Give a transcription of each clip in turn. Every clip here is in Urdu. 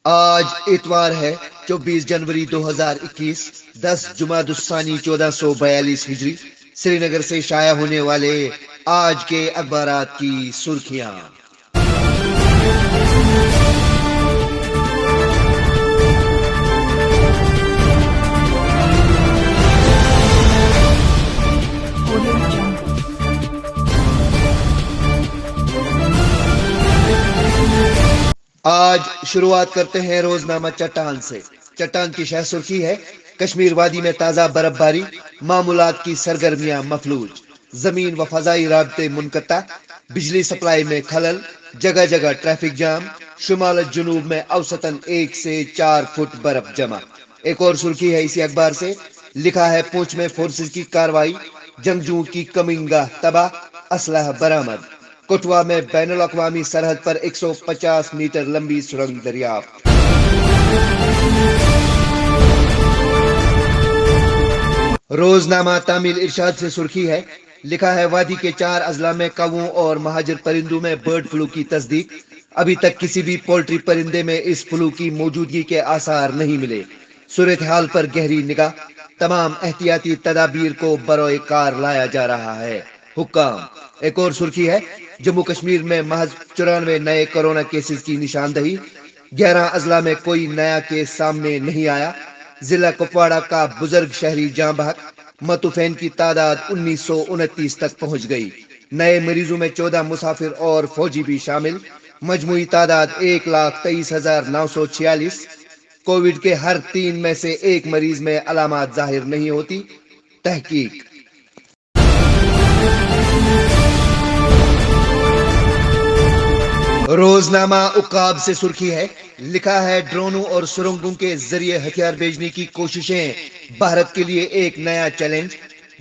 آج اتوار ہے 24 جنوری 2021، 10 جمادی الثانی 1442 ہجری۔ سری نگر سے شائع ہونے والے آج کے اخبارات کی سرخیاں۔ آج شروعات کرتے ہیں روزنامہ چٹان سے۔ چٹان کی شہ سرخی ہے: کشمیر وادی میں تازہ برف باری، معمولات کی سرگرمیاں مفلوج، زمین و فضائی رابطے منقطع، بجلی سپلائی میں خلل، جگہ جگہ ٹریفک جام، شمال جنوب میں اوسطاً 1 سے 4 فٹ برف جمع۔ ایک اور سرخی ہے اسی اخبار سے، لکھا ہے پونچھ میں فورسز کی کارروائی، جنگجوؤں کی کمنگ گاہ تباہ، اسلحہ برآمد۔ کٹھوا میں بین الاقوامی سرحد پر 150 میٹر لمبی سرنگ دریافت۔ روزنامہ تعمیل ارشاد سے سرخی ہے، لکھا ہے وادی کے 4 اضلاع میں کووں اور مہاجر پرندوں میں برڈ فلو کی تصدیق۔ ابھی تک کسی بھی پولٹری پرندے میں اس فلو کی موجودگی کے آثار نہیں ملے۔ صورتحال پر گہری نگاہ، تمام احتیاطی تدابیر کو بروئے کار لایا جا رہا ہے، حکام۔ ایک اور سرخی ہے، جموں کشمیر میں محض 94 نئے کورونا کیسز کی نشاندہی، 11 اضلاع میں کوئی نیا کیس سامنے نہیں آیا۔ ضلع کپواڑہ کا بزرگ شہری جاں بحق، متوفین کی تعداد 1929 تک پہنچ گئی۔ نئے مریضوں میں 14 مسافر اور فوجی بھی شامل، مجموعی تعداد 1,23,946۔ کووڈ کے ہر 3 میں سے 1 مریض میں علامات ظاہر نہیں ہوتی، تحقیق۔ روزنامہ عقاب سے سرخی ہے، لکھا ہے ڈرونوں اور سرنگوں کے ذریعے ہتھیار بھیجنے کی کوششیں بھارت کے لیے ایک نیا چیلنج۔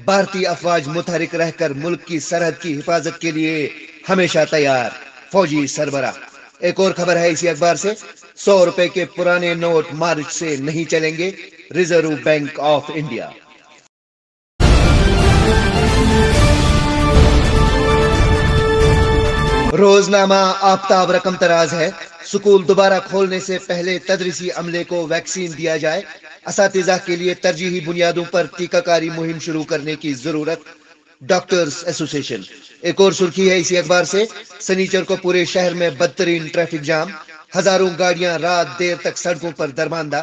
بھارتی افواج متحرک رہ کر ملک کی سرحد کی حفاظت کے لیے ہمیشہ تیار، فوجی سربراہ۔ ایک اور خبر ہے اسی اخبار سے، 100 روپے کے پرانے نوٹ مارچ سے نہیں چلیں گے، ریزرو بینک آف انڈیا۔ روزنامہ آفتاب رقم تراز ہے، سکول دوبارہ کھولنے سے پہلے تدریسی عملے کو ویکسین دیا جائے، اساتذہ کے لیے ترجیحی بنیادوں پر ٹیکہ کاری مہم شروع کرنے کی ضرورت، ڈاکٹرز ایسوسی ایشن۔ ایک اور سرخی ہے اسی اخبار سے، سنیچر کو پورے شہر میں بدترین ٹریفک جام، ہزاروں گاڑیاں رات دیر تک سڑکوں پر درماندہ،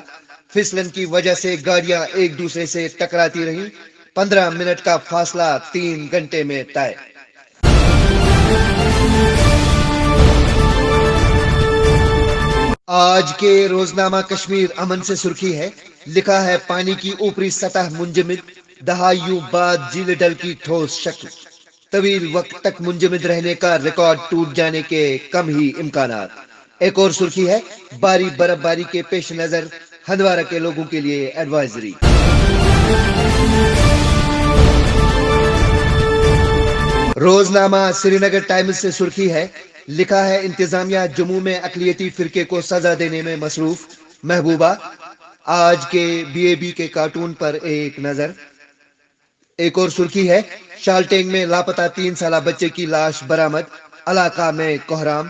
پھسلن کی وجہ سے گاڑیاں ایک دوسرے سے ٹکراتی رہیں، 15 منٹ کا فاصلہ 3 گھنٹے میں طے۔ آج کے روزنامہ کشمیر امن سے سرخی ہے، لکھا ہے پانی کی اوپری سطح منجمد، دہائیوں بعد جھیل ڈل کی ٹھوس شکل، طویل وقت تک منجمد رہنے کا ریکارڈ ٹوٹ جانے کے کم ہی امکانات۔ ایک اور سرخی ہے، باری برف باری کے پیش نظر ہندوارہ کے لوگوں کے لیے ایڈوائزری۔ روزنامہ سری نگر ٹائمز سے سرخی ہے، لکھا ہے انتظامیہ جموں میں اقلیتی فرقے کو سزا دینے میں مصروف، محبوبہ۔ آج کے BAB کے کارٹون پر ایک نظر۔ ایک اور سرخی ہے، شالٹینگ میں لاپتہ 3 سالہ بچے کی لاش برآمد، علاقہ میں کوہرام،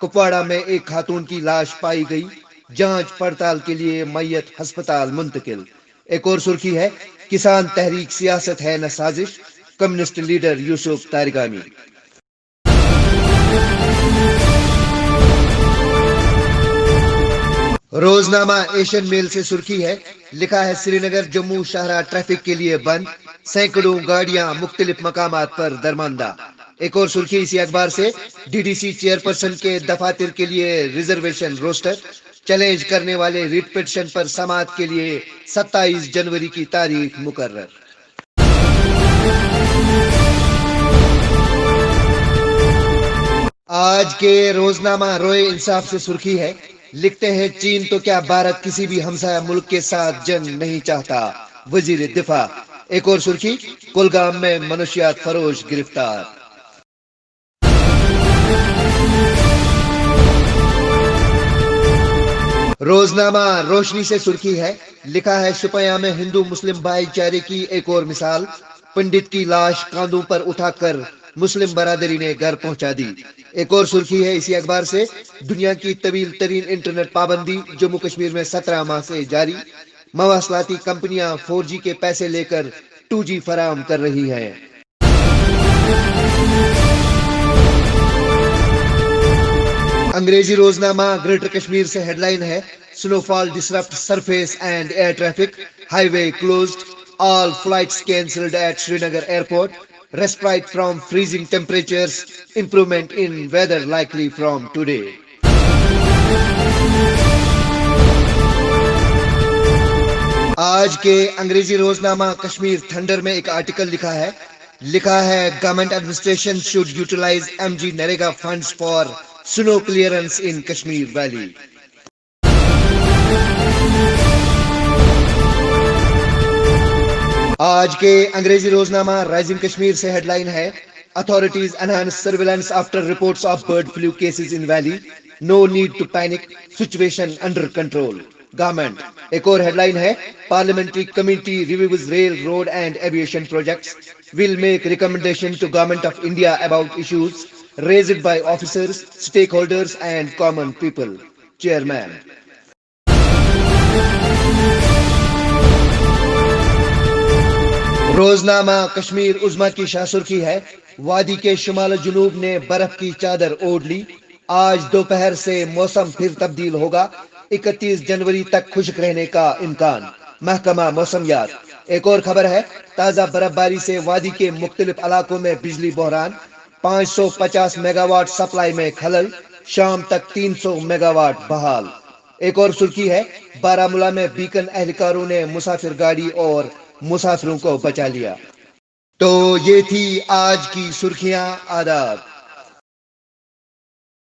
کپواڑہ میں ایک خاتون کی لاش پائی گئی، جانچ پڑتال کے لیے میت ہسپتال منتقل۔ ایک اور سرخی ہے، کسان تحریک سیاست ہے نہ سازش، کمیونسٹ لیڈر یوسف تارگامی۔ روزنامہ ایشین میل سے سرخی ہے، لکھا ہے سری نگر جموں شاہراہ ٹریفک کے لیے بند، سینکڑوں گاڑیاں مختلف مقامات پر درماندہ۔ ایک اور سرخی اسی اخبار سے، DDC چیئرپرسن کے دفاتر کے لیے ریزرویشن روسٹر، چیلنج کرنے والے ریٹ پٹیشن پر سماعت کے لیے 27 جنوری کی تاریخ مقرر۔ آج کے روزنامہ روئے انصاف سے سرخی ہے، لکھتے ہیں چین تو کیا بھارت کسی بھی ہمسایہ ملک کے ساتھ جنگ نہیں چاہتا، وزیر دفاع۔ ایک اور سرخی، کولگام میں منشیات فروش گرفتار۔ روزنامہ روشنی سے سرخی ہے، لکھا ہے شپیاں میں ہندو مسلم بھائی چارے کی ایک اور مثال، پنڈت کی لاش کاندھوں پر اٹھا کر مسلم برادری نے گھر پہنچا دی۔ ایک اور سرخی ہے اسی اخبار سے، دنیا کی طویل ترین انٹرنیٹ پابندی جموں کشمیر میں 17 ماہ سے جاری، مواصلاتی کمپنیاں 4G کے پیسے لے کر 2G فراہم کر رہی ہیں۔ انگریزی روزنامہ گریٹر کشمیر سے ہیڈ لائن ہے، snowfall disrupt surface and air traffic, highway closed, all flights cancelled at Srinagar airport, respite from freezing temperatures, improvement in weather likely from today. آج کے انگریزی روزنامہ کشمیر تھنڈر میں ایک آرٹیکل لکھا ہے government administration should utilize MG NREGA funds for snow clearance in Kashmir valley. آج کے انگریزی روزنامہ رائزنگ کشمیر سے ہیڈ لائن ہے، authorities enhance surveillance after reports of bird flu cases in valley, no need to panic, situation under control government. ایک اور ہیڈ لائن ہے، parliamentary committee reviews rail road and aviation projects, will make recommendation to Government of India about issues raised by officers, stakeholders and common people. Chairman. روزنامہ کشمیر عظمیٰ کی شاہ سرخی ہے، وادی کے شمال و جنوب نے برف کی چادر اوڑھ لی، آج دوپہر سے موسم پھر تبدیل ہوگا، 31 جنوری تک خشک رہنے کا امکان، محکمہ موسمیات۔ ایک اور خبر ہے، تازہ برف باری سے وادی کے مختلف علاقوں میں بجلی بحران، 550 میگا واٹ سپلائی میں خلل، شام تک 300 میگا واٹ بحال۔ ایک اور سرخی ہے، بارامولہ میں بیکن اہلکاروں نے مسافر گاڑی اور مسافروں کو بچا لیا۔ تو یہ تھی آج کی سرخیاں، آداب۔